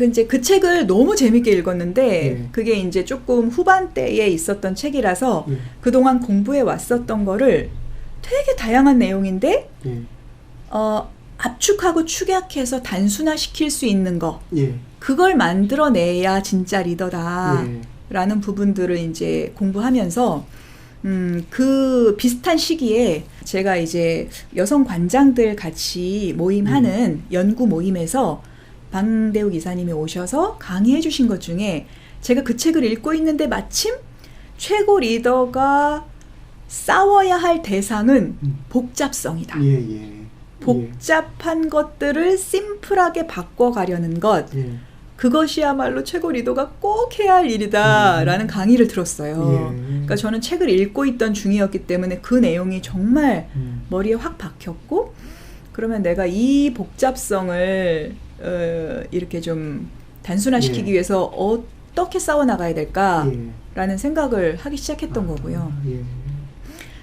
이제 그 책을 너무 재밌게 읽었는데 예. 그게 이제 조금 후반대에 있었던 책이라서 예. 그동안 공부해 왔었던 거를 되게 다양한 내용인데 예. 압축하고 축약해서 단순화시킬 수 있는 거 예. 그걸 만들어내야 진짜 리더다 예. 라는 부분들을 이제 공부하면서 그 비슷한 시기에 제가 이제 여성 관장들 같이 모임하는 연구 모임에서 방대욱 이사님이 오셔서 강의해 주신 것 중에 제가 그 책을 읽고 있는데 마침 최고 리더가 싸워야 할 대상은 복잡성이다. 예. 예. 복잡한 것들을 심플하게 바꿔가려는 것 예. 그것이야말로 최고 리더가 꼭 해야 할 일이다 라는 강의를 들었어요. 예. 그러니까 저는 책을 읽고 있던 중이었기 때문에 그 내용이 정말 머리에 확 박혔고 그러면 내가 이 복잡성을 이렇게 좀 단순화시키기 예. 위해서 어떻게 싸워나가야 될까라는 예. 생각을 하기 시작했던 거고요. 예.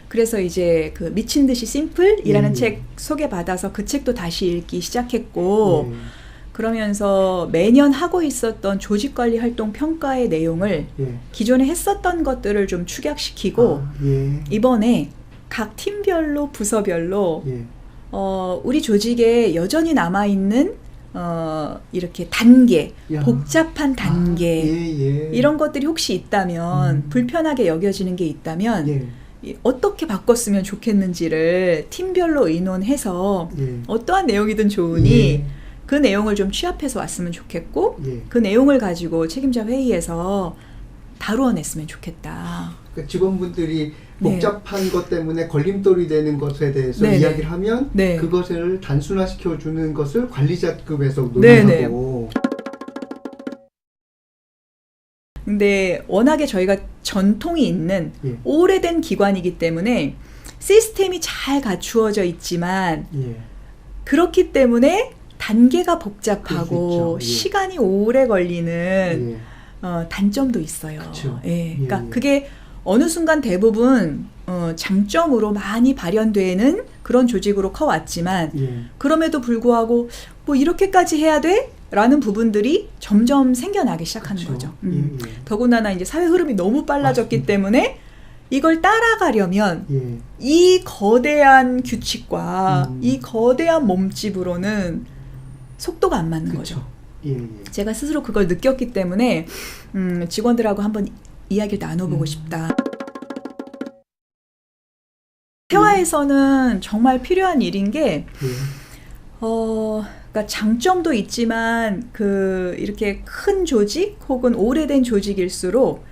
그래서 이제 그 미친 듯이 심플이라는 예. 책 소개받아서 그 책도 다시 읽기 시작했고 예. 그러면서 매년 하고 있었던 조직관리 활동 평가의 내용을 예. 기존에 했었던 것들을 좀 축약시키고 예. 이번에 각 팀별로 부서별로 예. 우리 조직에 여전히 남아있는 이렇게 단계, 야. 복잡한 단계 예. 이런 것들이 혹시 있다면 불편하게 여겨지는 게 있다면 예. 어떻게 바꿨으면 좋겠는지를 팀별로 의논해서 예. 어떠한 내용이든 좋으니 예. 그 내용을 좀 취합해서 왔으면 좋겠고 예. 그 내용을 가지고 책임자 회의에서 다루어냈으면 좋겠다. 그러니까 직원분들이 네. 복잡한 것 때문에 걸림돌이 되는 것에 대해서 네네. 이야기를 하면 네. 그것을 단순화시켜주는 것을 관리자급에서 네네. 논의하고 근데 워낙에 저희가 전통이 있는 예. 오래된 기관이기 때문에 시스템이 잘 갖추어져 있지만 예. 그렇기 때문에 단계가 복잡하고 그럴 수 있죠. 예. 시간이 오래 걸리는 예. 단점도 있어요. 그쵸. 예. 그러니까 예. 그게 어느 순간 대부분 장점으로 많이 발현되는 그런 조직으로 커왔지만 예. 그럼에도 불구하고 뭐 이렇게까지 해야 돼? 라는 부분들이 점점 생겨나기 시작하는 그쵸. 거죠. 예. 더군다나 이제 사회 흐름이 너무 빨라졌기 맞습니다. 때문에 이걸 따라가려면 예. 이 거대한 규칙과 이 거대한 몸집으로는 속도가 안 맞는 거죠. 그쵸. 예. 제가 스스로 그걸 느꼈기 때문에 직원들하고 한번 이야기를 나눠보고 싶다. 태화에서는 정말 필요한 일인 게 그러니까 장점도 있지만 이렇게 큰 조직 혹은 오래된 조직일수록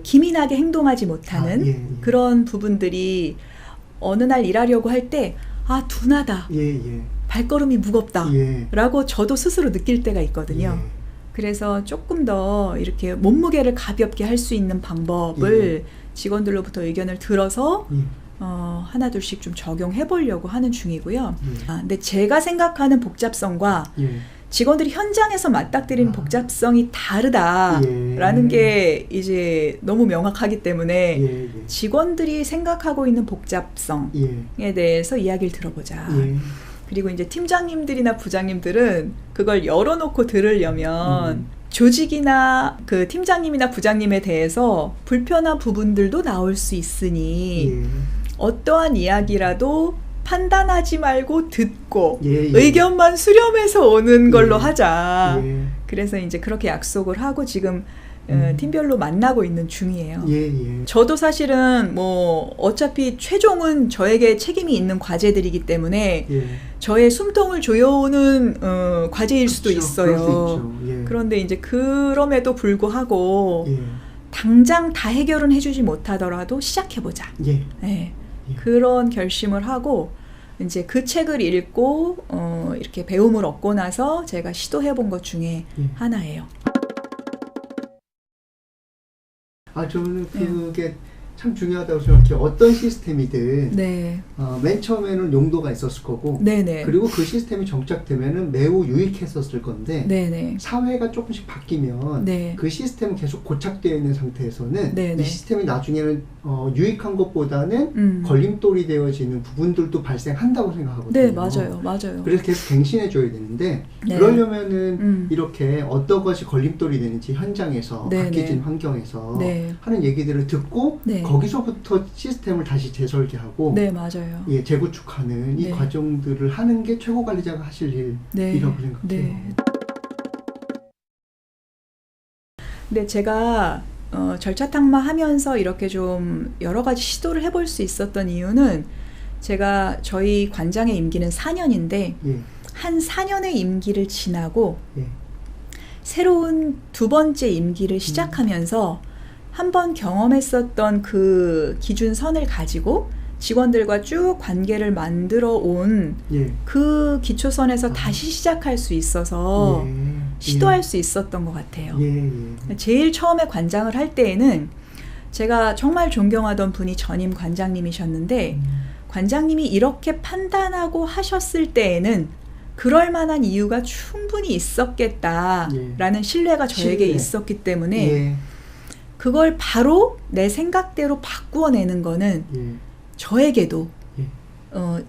기민하게 행동하지 못하는 예. 그런 부분들이 어느 날 일하려고 할 때 둔하다. 예. 발걸음이 무겁다. 예. 라고 저도 스스로 느낄 때가 있거든요. 예. 그래서 조금 더 이렇게 몸무게를 가볍게 할 수 있는 방법을 직원들로부터 의견을 들어서 하나 둘씩 좀 적용해 보려고 하는 중이고요. 근데 제가 생각하는 복잡성과 예. 직원들이 현장에서 맞닥뜨리는 복잡성이 다르다라는 게 이제 너무 명확하기 때문에 예. 직원들이 생각하고 있는 복잡성에 대해서 이야기를 들어보자. 예. 그리고 이제 팀장님들이나 부장님들은 그걸 열어놓고 들으려면 조직이나 그 팀장님이나 부장님에 대해서 불편한 부분들도 나올 수 있으니 예. 어떠한 이야기라도 판단하지 말고 듣고 예. 의견만 수렴해서 오는 걸로 예. 하자. 예. 그래서 이제 그렇게 약속을 하고 지금 팀별로 만나고 있는 중이에요. 예. 저도 사실은 뭐 어차피 최종은 저에게 책임이 있는 과제들이기 때문에 예. 저의 숨통을 조여오는 과제일 수도 그렇죠. 그럴 수 있어요. 있죠. 예. 그런데 이제 그럼에도 불구하고 예. 당장 다 해결은 해주지 못하더라도 시작해보자. 예. 네. 그런 결심을 하고 이제 그 책을 읽고 이렇게 배움을 얻고 나서 제가 시도해본 것 중에 하나예요. 저는 그게 참 중요하다고 생각해요. 어떤 시스템이든 네. 맨 처음에는 용도가 있었을 거고 네네. 그리고 그 시스템이 정착되면은 매우 유익했었을 건데 네네. 사회가 조금씩 바뀌면 네. 그 시스템은 계속 고착되어 있는 상태에서는 네네. 이 시스템이 나중에는 유익한 것보다는 걸림돌이 되어지는 부분들도 발생한다고 생각하거든요. 네, 맞아요. 맞아요. 그래서 계속 갱신해줘야 되는데 네. 그러려면은 이렇게 어떤 것이 걸림돌이 되는지 현장에서 네네. 바뀌진 환경에서 네. 하는 얘기들을 듣고 네. 거기서부터 시스템을 다시 재설계하고 네, 맞아요. 예, 재구축하는 이 네. 과정들을 하는 게 최고 관리자가 하실 네. 일이라고 생각해요. 네. 근데 제가 절차 탁마하면서 이렇게 좀 여러 가지 시도를 해볼 수 있었던 이유는 제가 저희 관장의 임기는 4년인데 예, 한 4년의 임기를 지나고 예, 새로운 두 번째 임기를 시작하면서 한번 경험했었던 그 기준선을 가지고 직원들과 쭉 관계를 만들어 온 예. 그 기초선에서 다시 시작할 수 있어서 시도할 수 있었던 것 같아요. 예, 예. 제일 처음에 관장을 할 때에는 제가 정말 존경하던 분이 전임 관장님이셨는데 관장님이 이렇게 판단하고 하셨을 때에는 그럴 만한 이유가 충분히 있었겠다라는 신뢰가 저에게 신뢰. 있었기 때문에 예, 그걸 바로 내 생각대로 바꾸어내는 거는 예, 저에게도 예.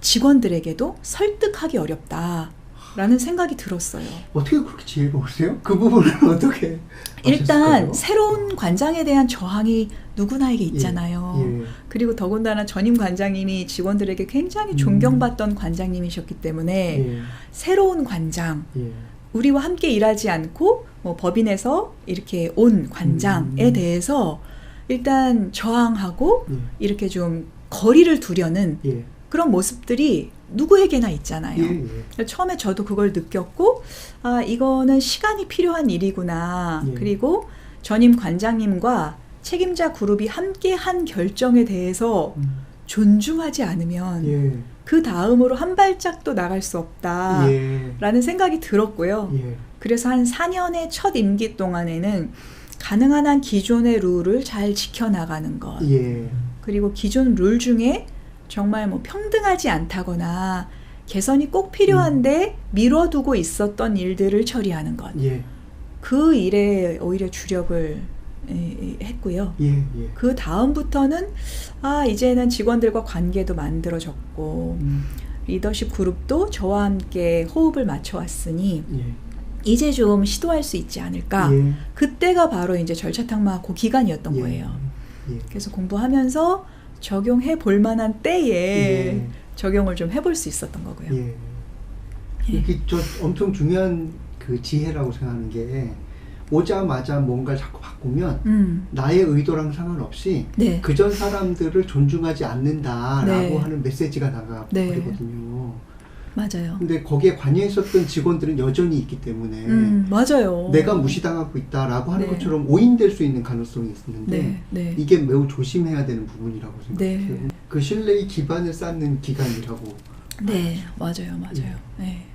직원들에게도 설득하기 어렵다라는 생각이 들었어요. 어떻게 그렇게 지혜로우세요? 그 부분을 어떻게 일단 하셨을까요? 새로운 관장에 대한 저항이 누구나에게 있잖아요. 예, 그리고 더군다나 전임 관장님이 직원들에게 굉장히 존경받던 관장님이셨기 때문에 예, 새로운 관장, 예, 우리와 함께 일하지 않고 뭐 법인에서 이렇게 온 관장에 대해서 일단 저항하고 예, 이렇게 좀 거리를 두려는 예, 그런 모습들이 누구에게나 있잖아요. 예, 예. 처음에 저도 그걸 느꼈고 아 이거는 시간이 필요한 일이구나. 예. 그리고 전임 관장님과 책임자 그룹이 함께 한 결정에 대해서 존중하지 않으면 예, 그 다음으로 한 발짝도 나갈 수 없다라는 예, 생각이 들었고요. 예, 그래서 한 4년의 첫 임기 동안에는 가능한 한 기존의 룰을 잘 지켜나가는 것, 예, 그리고 기존 룰 중에 정말 뭐 평등하지 않다거나 개선이 꼭 필요한데 미뤄두고 있었던 일들을 처리하는 것, 예, 그 일에 오히려 주력을 했고요. 예, 예. 그 다음부터는 아 이제는 직원들과 관계도 만들어졌고 리더십 그룹도 저와 함께 호흡을 맞춰왔으니 예, 이제 좀 시도할 수 있지 않을까. 예, 그때가 바로 이제 절차 탁마 그 기간이었던 예, 거예요. 예, 그래서 공부하면서 적용해 볼 만한 때에 예. 적용을 좀 해볼 수 있었던 거고요. 예. 이게 저 엄청 중요한 그 지혜라고 생각하는 게 오자마자 뭔가를 자꾸 바꾸면 나의 의도랑 상관없이 네. 그전 사람들을 존중하지 않는다라고 네. 하는 메시지가 나가 네. 버리거든요. 맞아요. 근데 거기에 관여했었던 직원들은 여전히 있기 때문에 맞아요. 내가 무시당하고 있다라고 하는 네. 것처럼 오인될 수 있는 가능성이 있는데 네, 네. 이게 매우 조심해야 되는 부분이라고 생각해요. 네. 그 신뢰의 기반을 쌓는 기간이라고. 네, 맞아요, 맞아요. 네.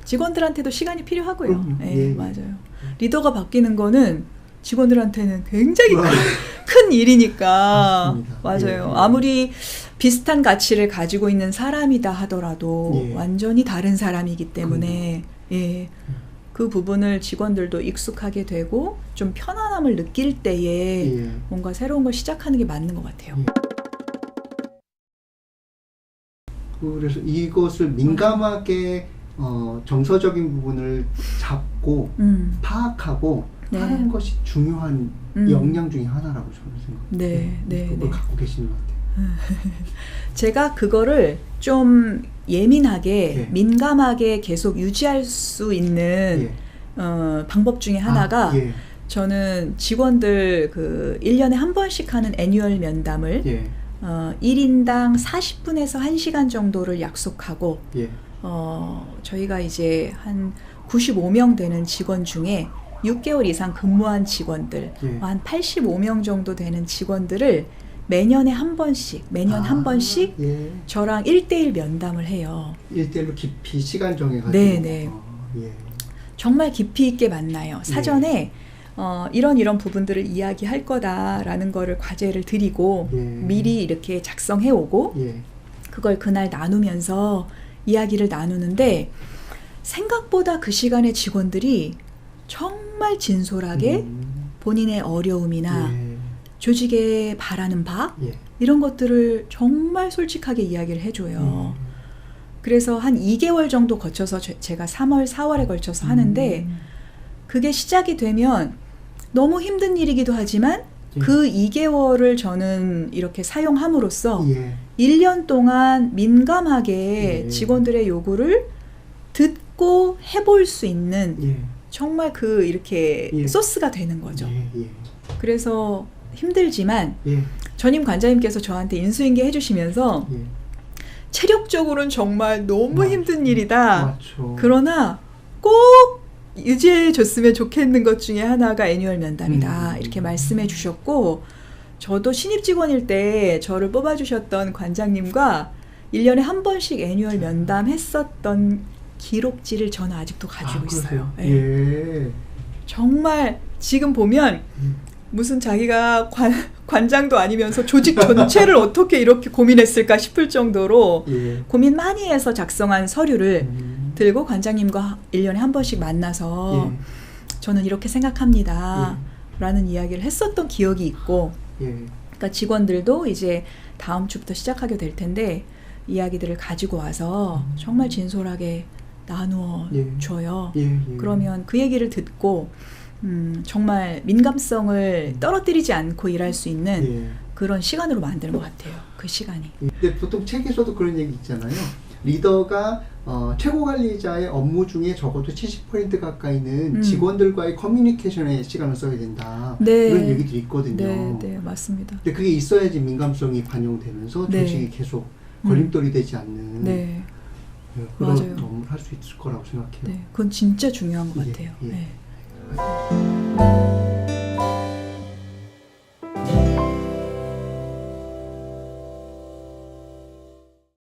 직원들한테도 시간이 필요하고요. 그럼요. 네, 예, 예. 맞아요. 리더가 바뀌는 거는 직원들한테는 굉장히 와. 큰 일이니까. 맞습니다. 맞아요. 예, 예. 아무리 비슷한 가치를 가지고 있는 사람이다 하더라도 예. 완전히 다른 사람이기 때문에 예. 그 부분을 직원들도 익숙하게 되고 좀 편안함을 느낄 때에 예. 뭔가 새로운 걸 시작하는 게 맞는 것 같아요. 예. 그래서 이것을 민감하게 정서적인 부분을 잡고 파악하고 네. 하는 것이 중요한 역량 중에 하나라고 저는 생각합니다. 네, 네, 그걸 네. 갖고 계시는 것 같아요. 제가 그거를 좀 예민하게 예. 민감하게 계속 유지할 수 있는 방법 중에 하나가 예. 저는 직원들 그 1년에 한 번씩 하는 애뉴얼 면담을 예. 1인당 40분에서 1시간 정도를 약속하고 예. 저희가 이제 한 95명 되는 직원 중에 6개월 이상 근무한 직원들, 예. 한 85명 정도 되는 직원들을 매년에 한 번씩, 매년 한 번씩 예. 저랑 1대1 면담을 해요. 1대1로 깊이 시간 정해가지고. 네, 네. 예. 정말 깊이 있게 만나요. 사전에 이런 부분들을 이야기할 거다라는 거를 과제를 드리고 예. 미리 이렇게 작성해 오고 예. 그걸 그날 나누면서 이야기를 나누는데 생각보다 그 시간에 직원들이 정말 진솔하게 본인의 어려움이나 예. 조직에 바라는 바 예. 이런 것들을 정말 솔직하게 이야기를 해줘요. 그래서 한 2개월 정도 거쳐서 제가 3월, 4월에 걸쳐서 하는데 그게 시작이 되면 너무 힘든 일이기도 하지만 예. 그 2개월을 저는 이렇게 사용함으로써 예. 1년 동안 민감하게 예. 직원들의 요구를 듣고 해볼 수 있는 예. 정말 이렇게 예. 소스가 되는 거죠. 예. 예. 그래서 힘들지만 예. 전임 관장님께서 저한테 인수인계 해주시면서 예. 체력적으로는 정말 너무 맞죠. 힘든 일이다. 맞죠. 그러나 꼭 유지해 줬으면 좋겠는 것 중에 하나가 애뉴얼 면담이다. 이렇게 말씀해 주셨고 저도 신입 직원일 때 저를 뽑아주셨던 관장님과 1년에 한 번씩 애뉴얼 면담 했었던 기록지를 저는 아직도 가지고 있어요. 그러세요? 예. 정말 지금 보면 무슨 자기가 관장도 아니면서 조직 전체를 어떻게 이렇게 고민했을까 싶을 정도로 예. 고민 많이 해서 작성한 서류를 들고 관장님과 1년에 한 번씩 만나서 예. 저는 이렇게 생각합니다. 라는 이야기를 했었던 기억이 있고 예. 그러니까 직원들도 이제 다음 주부터 시작하게 될 텐데 이야기들을 가지고 와서 정말 진솔하게 나누어 줘요. 예. 예. 그러면 그 얘기를 듣고 정말 민감성을 떨어뜨리지 않고 일할 수 있는 예. 그런 시간으로 만드는 것 같아요. 그 시간이. 근데 보통 책에서도 그런 얘기 있잖아요. 리더가 최고 관리자의 업무 중에 적어도 70% 가까이는 직원들과의 커뮤니케이션에 시간을 써야 된다. 네. 이런 얘기들이 있거든요. 네, 네, 맞습니다. 근데 그게 있어야지 민감성이 반영되면서 네. 조직이 계속 걸림돌이 되지 않는 네, 그런 맞아요. 업무를 할 수 있을 거라고 생각해요. 네, 그건 진짜 중요한 것 예, 같아요. 예. 네.